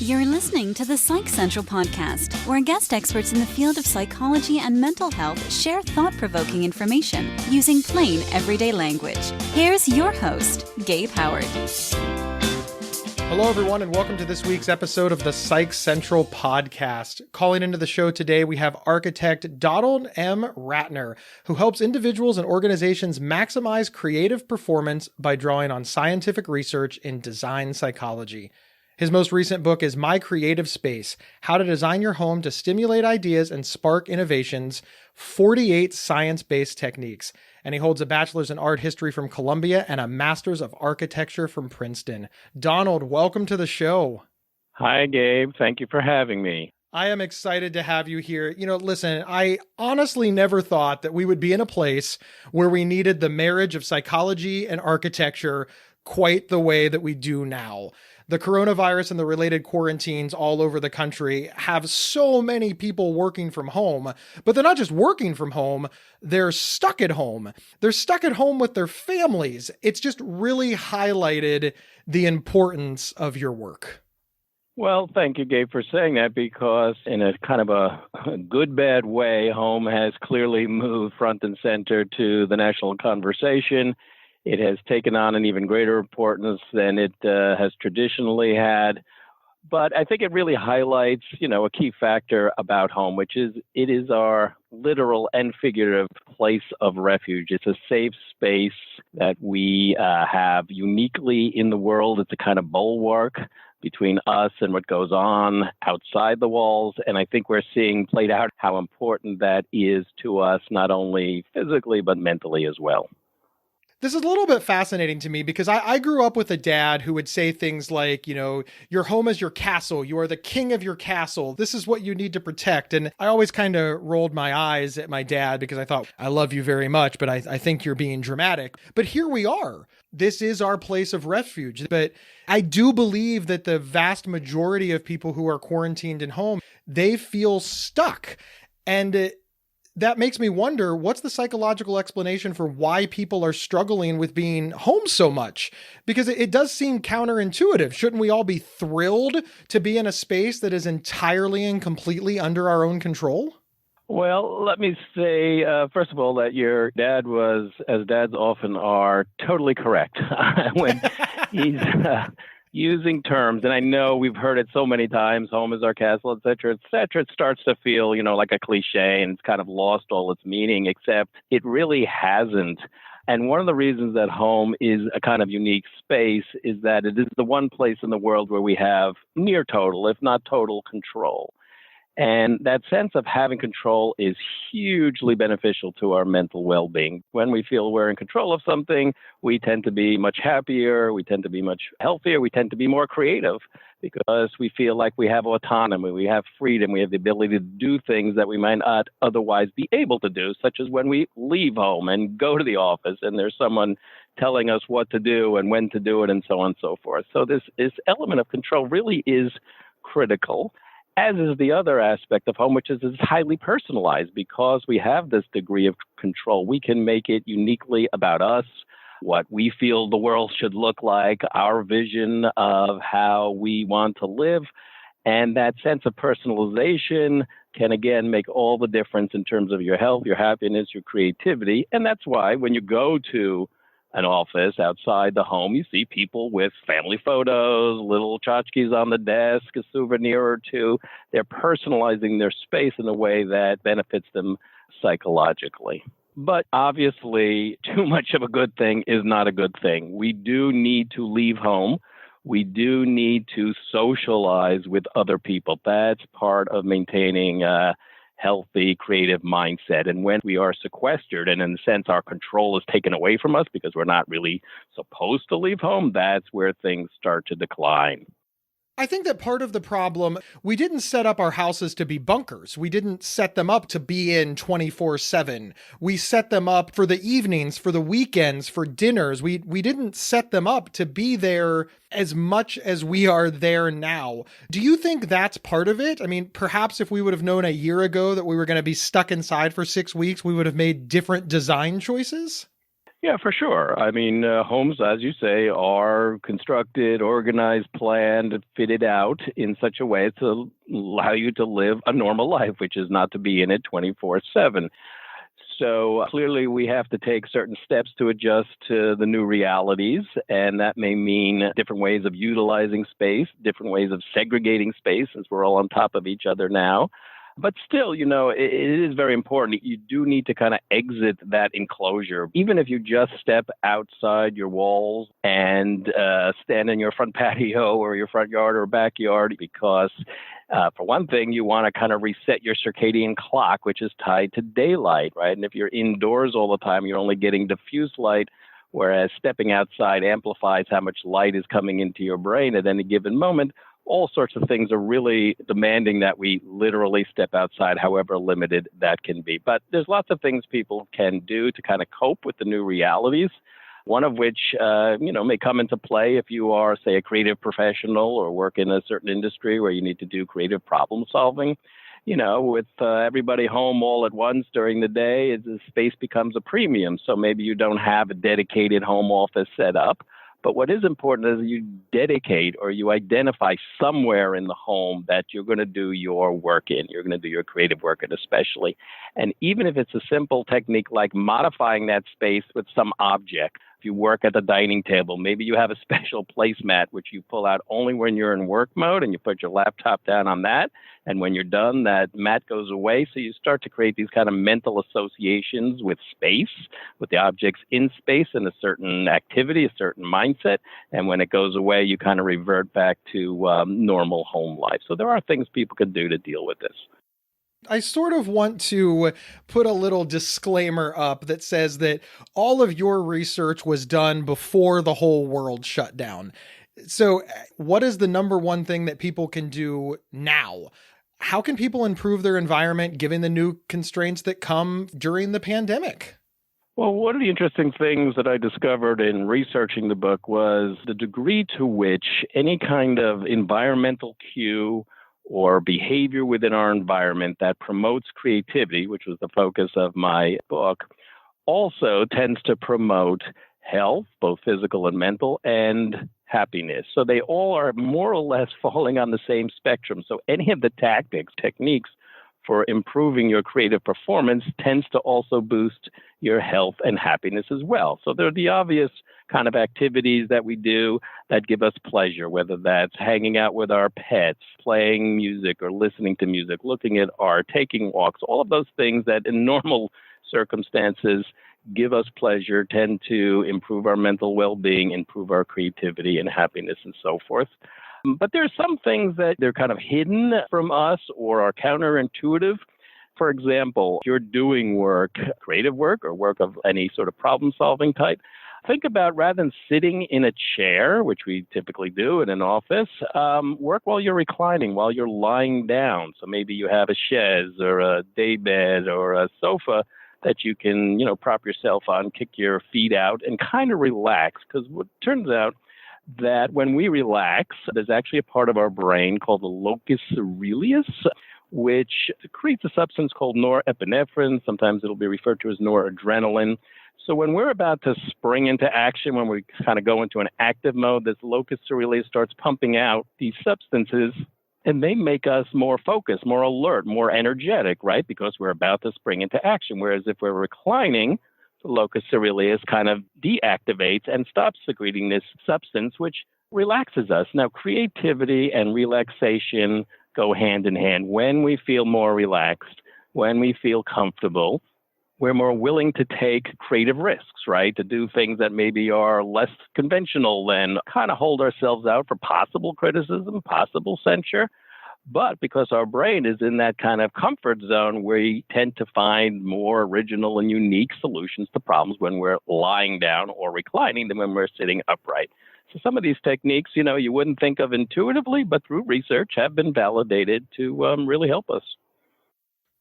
You're listening to the Psych Central podcast, where guest experts in the field of psychology and mental health share thought-provoking information using plain, everyday language. Here's your host, Gabe Howard. Hello, everyone, and welcome to this week's episode of the Psych Central podcast. Calling into the show today, we have architect Donald M. Rattner, who helps individuals and organizations maximize creative performance by drawing on scientific research in design psychology. His most recent book is My Creative Space: How to Design Your Home to Stimulate Ideas and Spark Innovations, 48 Science-Based Techniques. And he holds a bachelor's in art history from Columbia and a master's of architecture from Princeton. Donald, welcome to the show. Hi, Gabe. Thank you for having me. I am excited to have you here. Listen, I honestly never thought that we would be in a place where we needed the marriage of psychology and architecture quite the way that we do now. The coronavirus and the related quarantines all over the country have so many people working from home, but they're not just working from home, they're stuck at home. They're stuck at home with their families. It's just really highlighted the importance of your work. Well, thank you, Gabe, for saying that, because in a kind of a good, bad way, home has clearly moved front and center to the national conversation. It has taken on an even greater importance than it has traditionally had. But I think it really highlights, a key factor about home, which is it is our literal and figurative place of refuge. It's a safe space that we have uniquely in the world. It's a kind of bulwark between us and what goes on outside the walls. And I think we're seeing played out how important that is to us, not only physically, but mentally as well. This is a little bit fascinating to me because I grew up with a dad who would say things like, your home is your castle. You are the king of your castle. This is what you need to protect. And I always kind of rolled my eyes at my dad because I thought, I love you very much, but I think you're being dramatic. But here we are. This is our place of refuge. But I do believe that the vast majority of people who are quarantined at home, they feel stuck. And that makes me wonder, what's the psychological explanation for why people are struggling with being home so much? Because it does seem counterintuitive. Shouldn't we all be thrilled to be in a space that is entirely and completely under our own control? Well, let me say, first of all, that your dad was, as dads often are, totally correct when he's using terms, and I know we've heard it so many times, home is our castle, et cetera, it starts to feel, like a cliche, and it's kind of lost all its meaning, except it really hasn't. And one of the reasons that home is a kind of unique space is that it is the one place in the world where we have near total, if not total, control. And that sense of having control is hugely beneficial to our mental well-being. When we feel we're in control of something, we tend to be much happier, we tend to be much healthier, we tend to be more creative because we feel like we have autonomy, we have freedom, we have the ability to do things that we might not otherwise be able to do, such as when we leave home and go to the office and there's someone telling us what to do and when to do it and so on and so forth. So this element of control really is critical. As is the other aspect of home, which is highly personalized. Because we have this degree of control, we can make it uniquely about us, what we feel the world should look like, our vision of how we want to live. And that sense of personalization can, again, make all the difference in terms of your health, your happiness, your creativity. And that's why when you go to an office outside the home, you see people with family photos, little tchotchkes on the desk, a souvenir or two. They're personalizing their space in a way that benefits them psychologically. But obviously, too much of a good thing is not a good thing. We do need to leave home. We do need to socialize with other people. That's part of maintaining healthy, creative mindset. And when we are sequestered and in a sense our control is taken away from us because we're not really supposed to leave home, that's where things start to decline. I think that part of the problem, we didn't set up our houses to be bunkers. We didn't set them up to be in 24/7. We set them up for the evenings, for the weekends, for dinners. We didn't set them up to be there as much as we are there now. Do you think that's part of it? I mean, perhaps if we would have known a year ago that we were going to be stuck inside for 6 weeks, we would have made different design choices? Yeah, for sure. I mean, homes, as you say, are constructed, organized, planned, fitted out in such a way to allow you to live a normal life, which is not to be in it 24/7. So clearly, we have to take certain steps to adjust to the new realities, and that may mean different ways of utilizing space, different ways of segregating space, since we're all on top of each other now. But still, it is very important. You do need to kind of exit that enclosure, even if you just step outside your walls and stand in your front patio or your front yard or backyard, because for one thing, you want to kind of reset your circadian clock, which is tied to daylight, right? And if you're indoors all the time, you're only getting diffuse light, whereas stepping outside amplifies how much light is coming into your brain at any given moment. All sorts of things are really demanding that we literally step outside, however limited that can be. But there's lots of things people can do to kind of cope with the new realities, one of which, may come into play if you are, say, a creative professional or work in a certain industry where you need to do creative problem solving. With everybody home all at once during the day, the space becomes a premium. So maybe you don't have a dedicated home office set up. But what is important is you dedicate or you identify somewhere in the home that you're going to do your work in. You're going to do your creative work in especially. And even if it's a simple technique like modifying that space with some object, if you work at the dining table, maybe you have a special placemat which you pull out only when you're in work mode and you put your laptop down on that. And when you're done, that mat goes away. So you start to create these kind of mental associations with space, with the objects in space and a certain activity, a certain mindset. And when it goes away, you kind of revert back to normal home life. So there are things people can do to deal with this. I sort of want to put a little disclaimer up that says that all of your research was done before the whole world shut down. So what is the number one thing that people can do now? How can people improve their environment given the new constraints that come during the pandemic? Well, one of the interesting things that I discovered in researching the book was the degree to which any kind of environmental cue or behavior within our environment that promotes creativity, which was the focus of my book, also tends to promote health, both physical and mental, and happiness. So they all are more or less falling on the same spectrum. So any of the techniques for improving your creative performance tends to also boost your health and happiness as well. So there are the obvious kind of activities that we do that give us pleasure, whether that's hanging out with our pets, playing music or listening to music, looking at art, taking walks, all of those things that in normal circumstances give us pleasure, tend to improve our mental well-being, improve our creativity and happiness and so forth. But there are some things that they're kind of hidden from us or are counterintuitive. For example, if you're doing work, creative work or work of any sort of problem-solving type, think about rather than sitting in a chair, which we typically do in an office, work while you're reclining, while you're lying down. So maybe you have a chaise or a daybed or a sofa that you can, prop yourself on, kick your feet out and kind of relax. Because what turns out that when we relax, there's actually a part of our brain called the locus coeruleus, which secretes a substance called norepinephrine. Sometimes it'll be referred to as noradrenaline. So when we're about to spring into action, when we kind of go into an active mode, this locus coeruleus starts pumping out these substances, and they make us more focused, more alert, more energetic, right? Because we're about to spring into action. Whereas if we're reclining, the locus coeruleus kind of deactivates and stops secreting this substance, which relaxes us. Now, creativity and relaxation go hand in hand. When we feel more relaxed, when we feel comfortable, we're more willing to take creative risks, right? To do things that maybe are less conventional and kind of hold ourselves out for possible criticism, possible censure. But because our brain is in that kind of comfort zone, we tend to find more original and unique solutions to problems when we're lying down or reclining than when we're sitting upright. So some of these techniques, you wouldn't think of intuitively, but through research have been validated to really help us.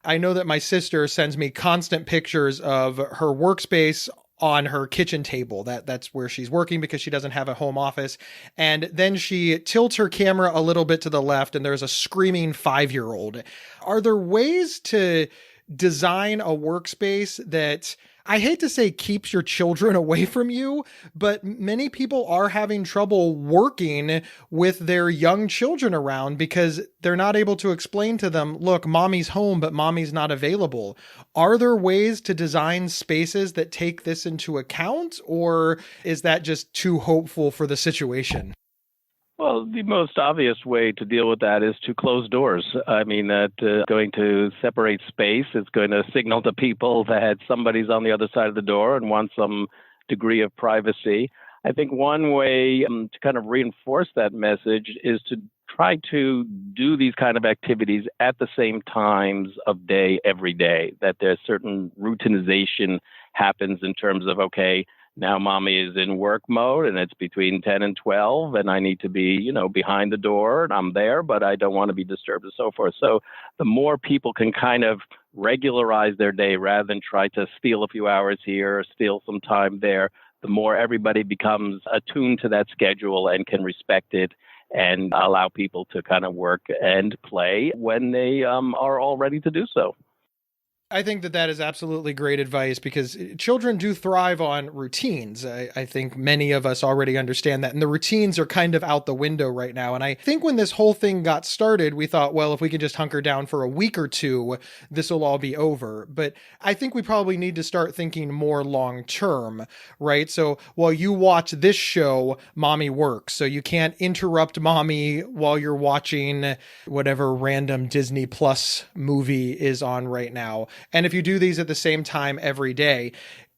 I know that my sister sends me constant pictures of her workspace on her kitchen table. That's where she's working because she doesn't have a home office. And then she tilts her camera a little bit to the left and there's a screaming 5-year-old. Are there ways to design a workspace that I hate to say keeps your children away from you, but many people are having trouble working with their young children around because they're not able to explain to them, look, mommy's home, but mommy's not available. Are there ways to design spaces that take this into account, or is that just too hopeful for the situation? Well, the most obvious way to deal with that is to close doors. I mean, that going to separate space is going to signal to people that somebody's on the other side of the door and wants some degree of privacy. I think one way to kind of reinforce that message is to try to do these kind of activities at the same times of day every day, that there's certain routinization happens in terms of, okay, now mommy is in work mode and it's between 10 and 12 and I need to be, behind the door and I'm there, but I don't want to be disturbed and so forth. So the more people can kind of regularize their day rather than try to steal a few hours here or steal some time there, the more everybody becomes attuned to that schedule and can respect it and allow people to kind of work and play when they are all ready to do so. I think that is absolutely great advice because children do thrive on routines. I think many of us already understand that. And the routines are kind of out the window right now. And I think when this whole thing got started, we thought, well, if we can just hunker down for a week or two, this will all be over. But I think we probably need to start thinking more long term, right? So while you watch this show, mommy works. So you can't interrupt mommy while you're watching whatever random Disney Plus movie is on right now. And if you do these at the same time every day,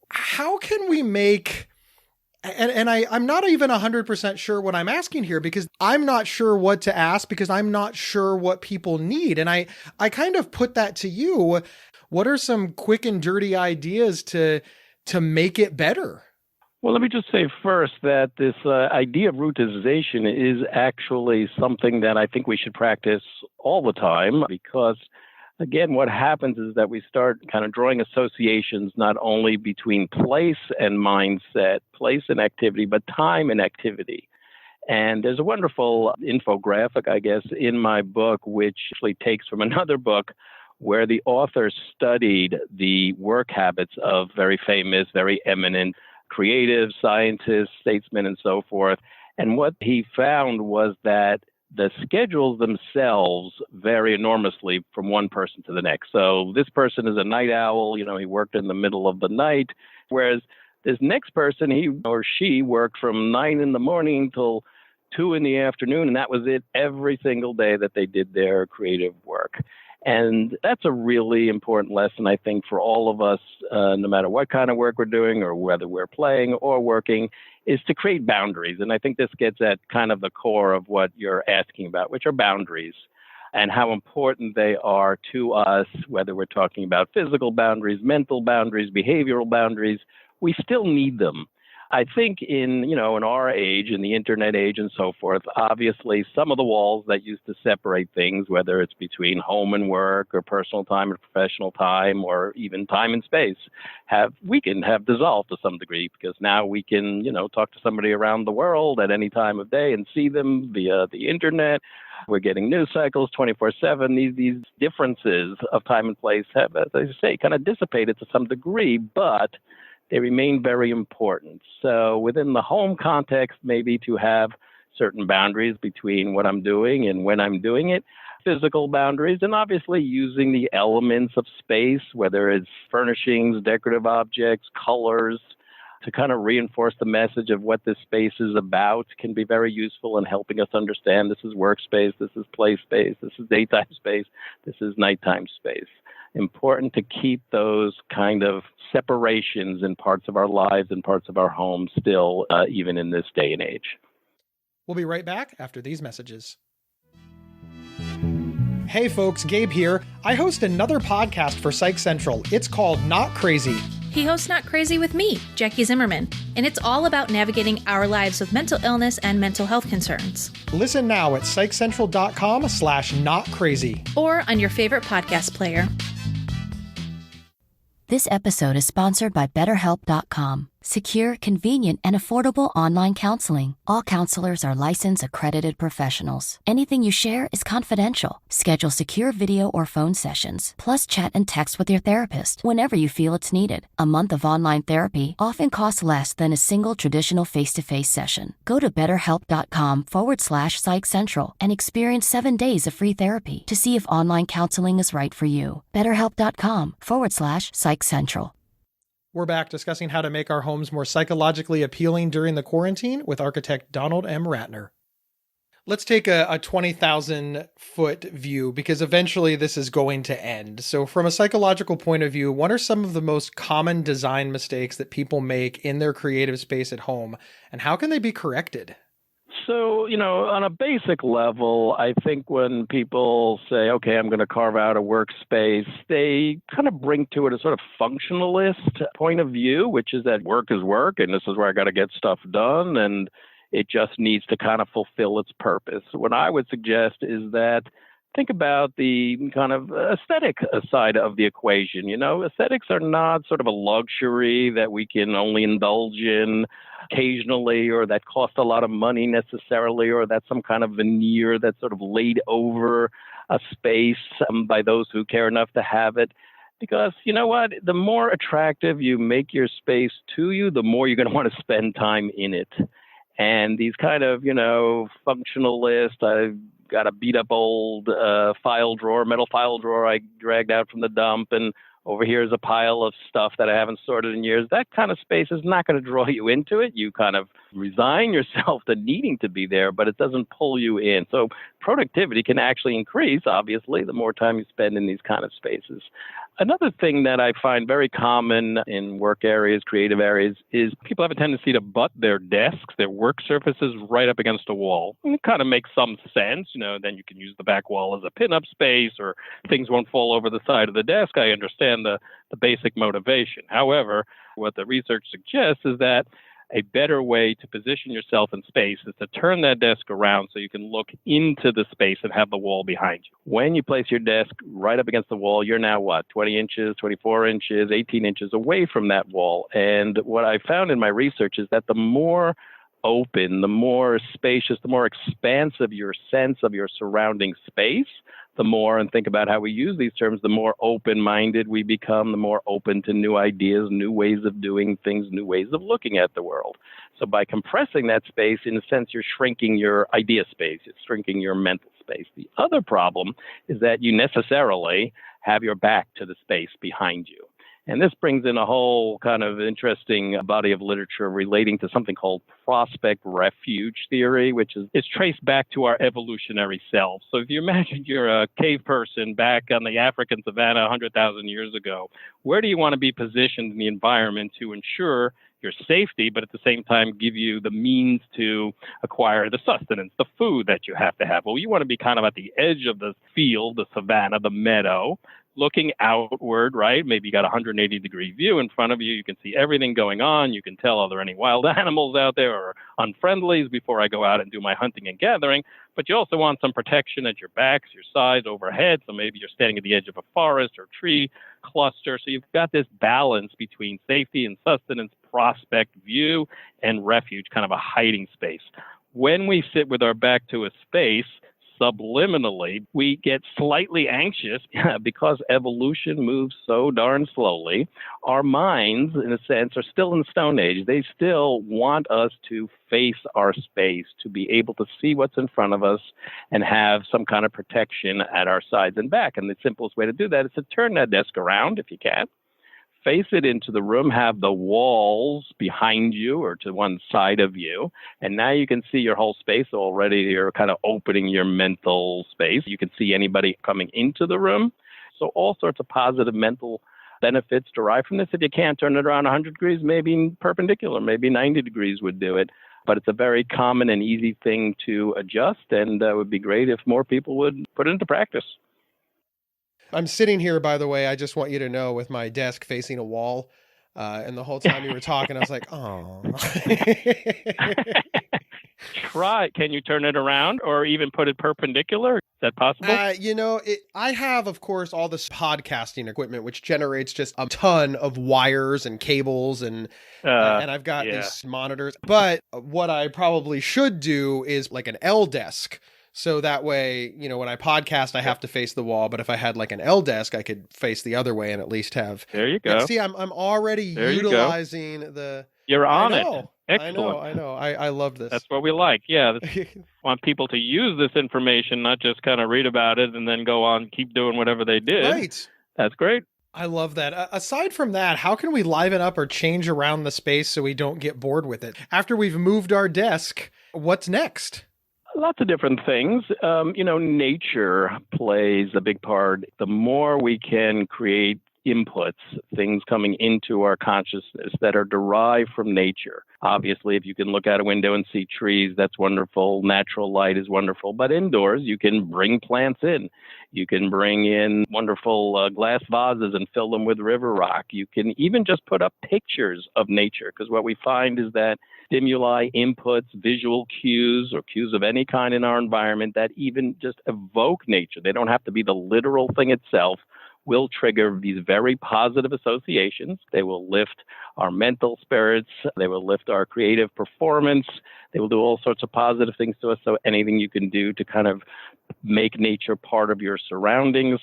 how can we make, and I'm not even 100% sure what I'm asking here because I'm not sure what to ask because I'm not sure what people need. And I kind of put that to you. What are some quick and dirty ideas to make it better? Well, let me just say first that this idea of routinization is actually something that I think we should practice all the time because again, what happens is that we start kind of drawing associations not only between place and mindset, place and activity, but time and activity. And there's a wonderful infographic, I guess, in my book, which actually takes from another book where the author studied the work habits of very famous, very eminent creative scientists, statesmen, and so forth. And what he found was that the schedules themselves vary enormously from one person to the next. So this person is a night owl, he worked in the middle of the night, whereas this next person, he or she worked from 9 in the morning till 2 in the afternoon, and that was it every single day that they did their creative work. And that's a really important lesson, I think, for all of us, no matter what kind of work we're doing or whether we're playing or working, is to create boundaries. And I think this gets at kind of the core of what you're asking about, which are boundaries and how important they are to us, whether we're talking about physical boundaries, mental boundaries, behavioral boundaries. We still need them. I think in our age, in the internet age and so forth, obviously some of the walls that used to separate things, whether it's between home and work or personal time and professional time or even time and space, have dissolved to some degree because now we can, talk to somebody around the world at any time of day and see them via the internet. We're getting news cycles 24/7. These differences of time and place have, as I say, kind of dissipated to some degree, but they remain very important. So within the home context, maybe to have certain boundaries between what I'm doing and when I'm doing it, physical boundaries, and obviously using the elements of space, whether it's furnishings, decorative objects, colors, to kind of reinforce the message of what this space is about can be very useful in helping us understand this is workspace, this is play space, this is daytime space, this is nighttime space. Important to keep those kind of separations in parts of our lives and parts of our homes still, even in this day and age. We'll be right back after these messages. Hey folks, Gabe here. I host another podcast for Psych Central. It's called Not Crazy. He hosts Not Crazy with me, Jackie Zimmerman, and it's all about navigating our lives with mental illness and mental health concerns. Listen now at psychcentral.com/notcrazy. Or on your favorite podcast player. This episode is sponsored by BetterHelp.com. secure, convenient, and affordable online counseling. All counselors are licensed, accredited professionals. Anything you share is confidential. Schedule secure video or phone sessions, plus chat and text with your therapist whenever you feel it's needed. A month of online therapy often costs less than a single traditional face-to-face session. Go to betterhelp.com/Psych Central and experience 7 days of free therapy to see if online counseling is right for you. betterhelp.com/Psych Central. We're back discussing how to make our homes more psychologically appealing during the quarantine with architect Donald M. Rattner. Let's take a 20,000 foot view because eventually this is going to end. So from a psychological point of view, what are some of the most common design mistakes that people make in their creative space at home, and how can they be corrected? So, on a basic level, I think when people say, okay, I'm going to carve out a workspace, they kind of bring to it a sort of functionalist point of view, which is that work is work and this is where I got to get stuff done and it just needs to kind of fulfill its purpose. What I would suggest is that think about the kind of aesthetic side of the equation. Aesthetics are not sort of a luxury that we can only indulge in occasionally, or that cost a lot of money necessarily, or that's some kind of veneer that's sort of laid over a space by those who care enough to have it. Because you know what? The more attractive you make your space to you, the more you're going to want to spend time in it. And these kind of, functionalist, I've got a beat up old metal file drawer I dragged out from the dump, and over here is a pile of stuff that I haven't sorted in years. That kind of space is not going to draw you into it. You kind of resign yourself to needing to be there, but it doesn't pull you in. So productivity can actually increase, obviously, the more time you spend in these kind of spaces. Another thing that I find very common in work areas, creative areas, is people have a tendency to butt their desks, their work surfaces right up against a wall. And it kind of makes some sense. Then you can use the back wall as a pin-up space or things won't fall over the side of the desk. I understand the basic motivation. However, what the research suggests is that a better way to position yourself in space is to turn that desk around so you can look into the space and have the wall behind you. When you place your desk right up against the wall, you're now 20 inches, 24 inches, 18 inches away from that wall. And what I found in my research is that the more open, the more spacious, the more expansive your sense of your surrounding space, the more, and think about how we use these terms, the more open-minded we become, the more open to new ideas, new ways of doing things, new ways of looking at the world. So by compressing that space, in a sense, you're shrinking your idea space, you're shrinking your mental space. The other problem is that you necessarily have your back to the space behind you. And this brings in a whole kind of interesting body of literature relating to something called prospect refuge theory, which is traced back to our evolutionary selves. So if you imagine you're a cave person back on the African savanna 100,000 years ago, where do you want to be positioned in the environment to ensure your safety, but at the same time give you the means to acquire the sustenance, the food that you have to have? Well, you want to be kind of at the edge of the field, the savanna, the meadow, looking outward, right? Maybe you got a 180-degree view in front of you. You can see everything going on. You can tell, are there any wild animals out there or unfriendlies before I go out and do my hunting and gathering? But you also want some protection at your backs, your sides, overhead. So maybe you're standing at the edge of a forest or tree cluster. So you've got this balance between safety and sustenance, prospect view, and refuge, kind of a hiding space. When we sit with our back to a space, subliminally, we get slightly anxious because evolution moves so darn slowly. Our minds, in a sense, are still in the Stone Age. They still want us to face our space, to be able to see what's in front of us and have some kind of protection at our sides and back. And the simplest way to do that is to turn that desk around if you can. Face it into the room, have the walls behind you or to one side of you. And now you can see your whole space already. You're kind of opening your mental space. You can see anybody coming into the room. So all sorts of positive mental benefits derived from this. If you can't turn it around 100 degrees, maybe perpendicular, maybe 90 degrees would do it. But it's a very common and easy thing to adjust. And it would be great if more people would put it into practice. I'm sitting here, by the way, I just want you to know, with my desk facing a wall. And the whole time you were talking, I was like, oh. try. Can you turn it around or even put it perpendicular? Is that possible? I have, of course, all this podcasting equipment, which generates just a ton of wires and cables, and I've got these monitors. But what I probably should do is like an L desk. So that way, when I podcast, I have to face the wall. But if I had like an L desk, I could face the other way and at least have. There you go. See, I'm already utilizing the. You're on it. Excellent. I know. I love this. That's what we like. Yeah. Want people to use this information, not just kind of read about it and then go on, keep doing whatever they did. Right. That's great. I love that. Aside from that, how can we liven up or change around the space so we don't get bored with it? After we've moved our desk, what's next? Lots of different things. Nature plays a big part. The more we can create inputs, things coming into our consciousness that are derived from nature. Obviously, if you can look out a window and see trees, that's wonderful. Natural light is wonderful. But indoors, you can bring plants in. You can bring in wonderful glass vases and fill them with river rock. You can even just put up pictures of nature, because what we find is that stimuli, inputs, visual cues, or cues of any kind in our environment that even just evoke nature, they don't have to be the literal thing itself, will trigger these very positive associations. They will lift our mental spirits. They will lift our creative performance. They will do all sorts of positive things to us. So anything you can do to kind of make nature part of your surroundings.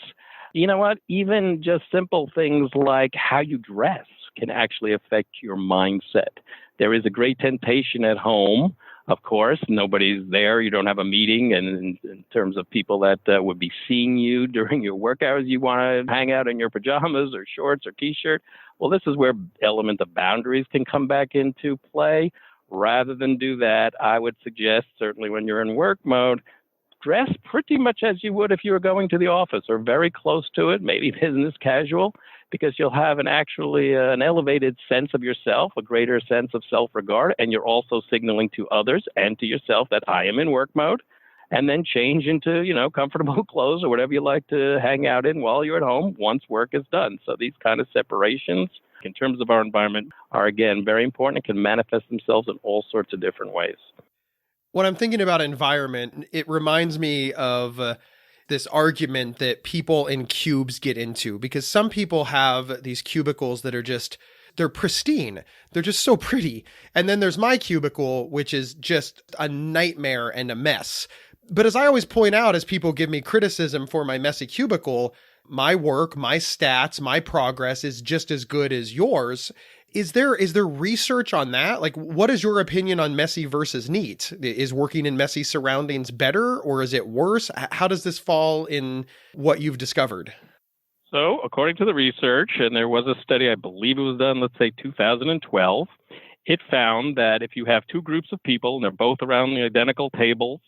You know what? Even just simple things like how you dress can actually affect your mindset. There is a great temptation at home. Of course, nobody's there. You don't have a meeting. And in terms of people that would be seeing you during your work hours, you want to hang out in your pajamas or shorts or T-shirt. Well, this is where element of boundaries can come back into play. Rather than do that, I would suggest, certainly when you're in work mode, dress pretty much as you would if you were going to the office or very close to it, maybe business casual, because you'll have an elevated sense of yourself, a greater sense of self-regard, and you're also signaling to others and to yourself that I am in work mode, and then change into, comfortable clothes or whatever you like to hang out in while you're at home once work is done. So these kind of separations in terms of our environment are, again, very important and can manifest themselves in all sorts of different ways. When I'm thinking about environment, it reminds me of this argument that people in cubes get into, because some people have these cubicles that are they're pristine. They're just so pretty. And then there's my cubicle, which is just a nightmare and a mess. But as I always point out, as people give me criticism for my messy cubicle, my work, my stats, my progress is just as good as yours. Is there research on that? Like, what is your opinion on messy versus neat? Is working in messy surroundings better, or is it worse? How does this fall in what you've discovered? So, according to the research, and there was a study, I believe it was done, let's say 2012, it found that if you have two groups of people and they're both around the identical tables,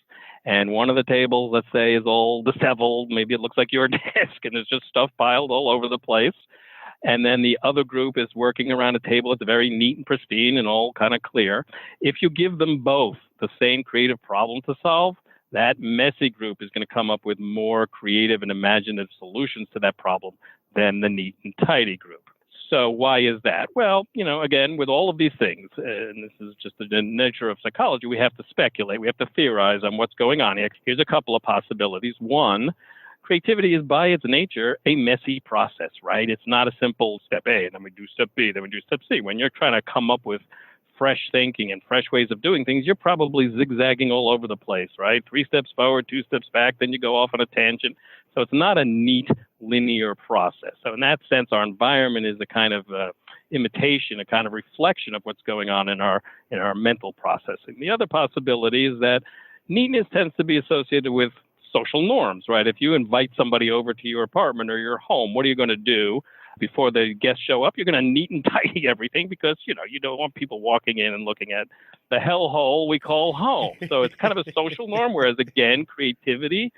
and one of the tables, let's say, is all disheveled, maybe it looks like your desk and there's just stuff piled all over the place, and then the other group is working around a table that's very neat and pristine and all kind of clear. If you give them both the same creative problem to solve, that messy group is going to come up with more creative and imaginative solutions to that problem than the neat and tidy group. So why is that? Well, again, with all of these things, and this is just the nature of psychology, we have to speculate, we have to theorize on what's going on here. Here's a couple of possibilities. One, creativity is by its nature a messy process, right? It's not a simple step A, and then we do step B, then we do step C. When you're trying to come up with fresh thinking and fresh ways of doing things, you're probably zigzagging all over the place, right? 3 steps forward, 2 steps back, then you go off on a tangent. So it's not a neat, linear process. So in that sense, our environment is a kind of imitation, a kind of reflection of what's going on in our mental processing. The other possibility is that neatness tends to be associated with social norms, right? If you invite somebody over to your apartment or your home, what are you going to do? Before the guests show up, you're going to neat and tidy everything because, you don't want people walking in and looking at the hellhole we call home. So it's kind of a social norm, whereas, again, creativity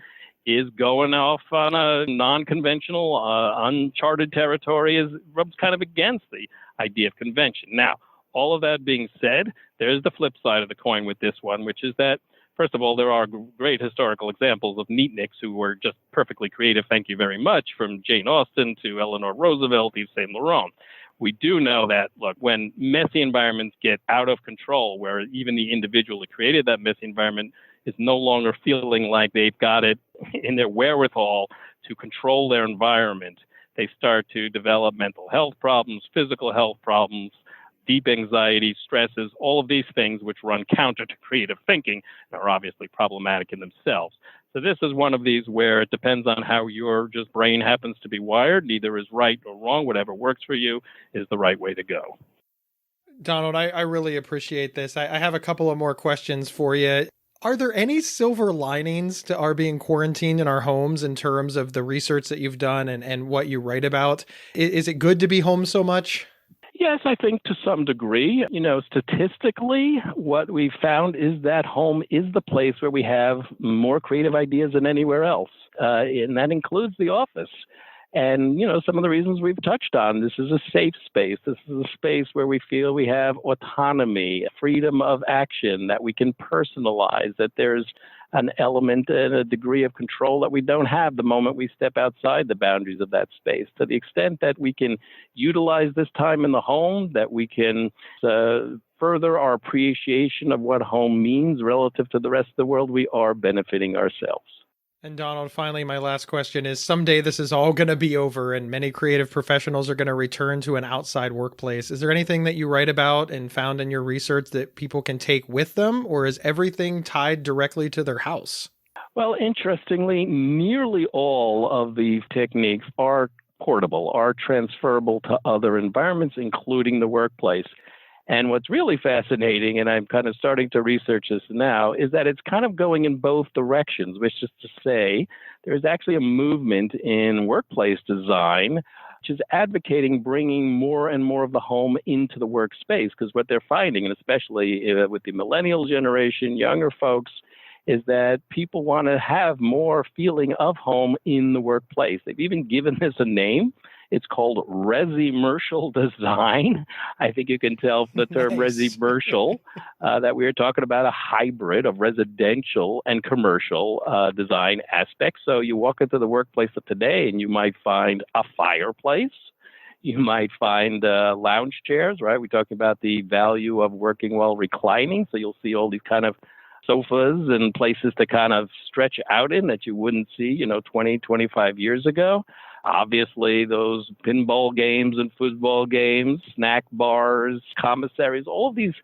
is going off on a non-conventional, uncharted territory, rubs kind of against the idea of convention. Now, all of that being said, there's the flip side of the coin with this one, which is that, first of all, there are great historical examples of neatniks who were just perfectly creative, thank you very much, from Jane Austen to Eleanor Roosevelt, Yves Saint Laurent. We do know that, look, when messy environments get out of control, where even the individual that created that messy environment is no longer feeling like they've got it in their wherewithal to control their environment, they start to develop mental health problems, physical health problems, deep anxiety, stresses, all of these things which run counter to creative thinking and are obviously problematic in themselves. So this is one of these where it depends on how your just brain happens to be wired. Neither is right or wrong. Whatever works for you is the right way to go. Donald, I really appreciate this. I have a couple of more questions for you. Are there any silver linings to our being quarantined in our homes in terms of the research that you've done and what you write about? Is it good to be home so much? Yes, I think to some degree. Statistically, what we've found is that home is the place where we have more creative ideas than anywhere else, and that includes the office. And, some of the reasons we've touched on, this is a safe space. This is a space where we feel we have autonomy, freedom of action, that we can personalize, that there's an element and a degree of control that we don't have the moment we step outside the boundaries of that space. To the extent that we can utilize this time in the home, that we can further our appreciation of what home means relative to the rest of the world, we are benefiting ourselves. And Donald, finally, my last question is, someday this is all going to be over and many creative professionals are going to return to an outside workplace. Is there anything that you write about and found in your research that people can take with them, or is everything tied directly to their house? Well, interestingly, nearly all of these techniques are portable, are transferable to other environments, including the workplace. And what's really fascinating, and I'm kind of starting to research this now, is that it's kind of going in both directions, which is to say there's actually a movement in workplace design which is advocating bringing more and more of the home into the workspace, because what they're finding, and especially with the millennial generation, younger folks, is that people want to have more feeling of home in the workplace. They've even given this a name. It's called resi-mercial design. I think you can tell from the term resi-mercial that we are talking about a hybrid of residential and commercial design aspects. So you walk into the workplace of today and you might find a fireplace. You might find lounge chairs, right? We're talking about the value of working while reclining. So you'll see all these kind of sofas and places to kind of stretch out in that you wouldn't see, 20, 25 years ago. Obviously, those pinball games and football games, snack bars, commissaries, all of these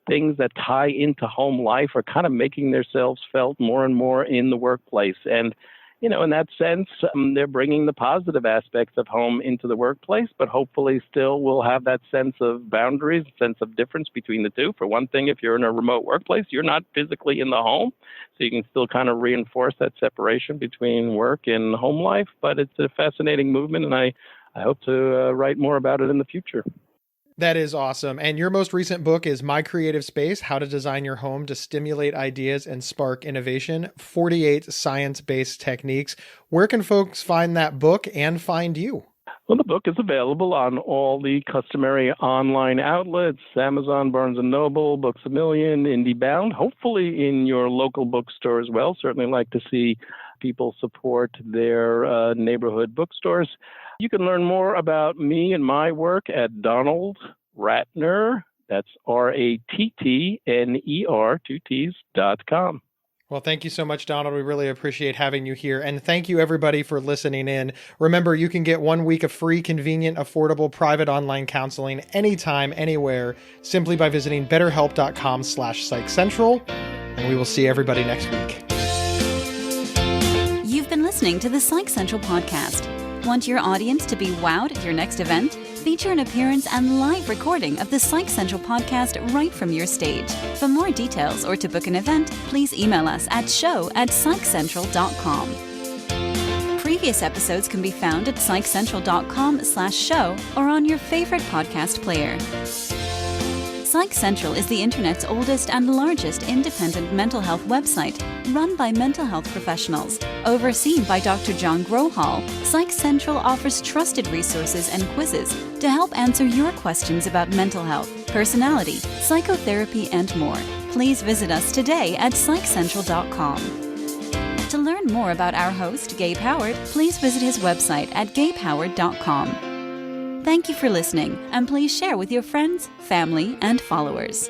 things that tie into home life are kind of making themselves felt more and more in the workplace. And, in that sense, they're bringing the positive aspects of home into the workplace, but hopefully still will have that sense of boundaries, sense of difference between the two. For one thing, if you're in a remote workplace, you're not physically in the home, so you can still kind of reinforce that separation between work and home life. But it's a fascinating movement, and I hope to write more about it in the future. That is awesome. And your most recent book is My Creative Space, How to Design Your Home to Stimulate Ideas and Spark Innovation, 48 Science-Based Techniques. Where can folks find that book and find you? Well, the book is available on all the customary online outlets, Amazon, Barnes & Noble, Books A Million, IndieBound, hopefully in your local bookstore as well. Certainly like to see people support their neighborhood bookstores. You can learn more about me and my work at Donald Rattner, that's RATTNER, 2Ts.com. Well, thank you so much, Donald. We really appreciate having you here. And thank you, everybody, for listening in. Remember, you can get 1 week of free, convenient, affordable, private online counseling anytime, anywhere, simply by visiting betterhelp.com/psychcentral. And we will see everybody next week. You've been listening to the Psych Central podcast. Want your audience to be wowed at your next event? Feature an appearance and live recording of the Psych Central podcast right from your stage. For more details or to book an event, please email us at show@psychcentral.com. Previous episodes can be found at psychcentral.com/show or on your favorite podcast player. Psych Central is the internet's oldest and largest independent mental health website, run by mental health professionals. Overseen by Dr. John Grohol, Psych Central offers trusted resources and quizzes to help answer your questions about mental health, personality, psychotherapy, and more. Please visit us today at psychcentral.com. To learn more about our host, Gabe Howard, please visit his website at gabehoward.com. Thank you for listening, and please share with your friends, family, and followers.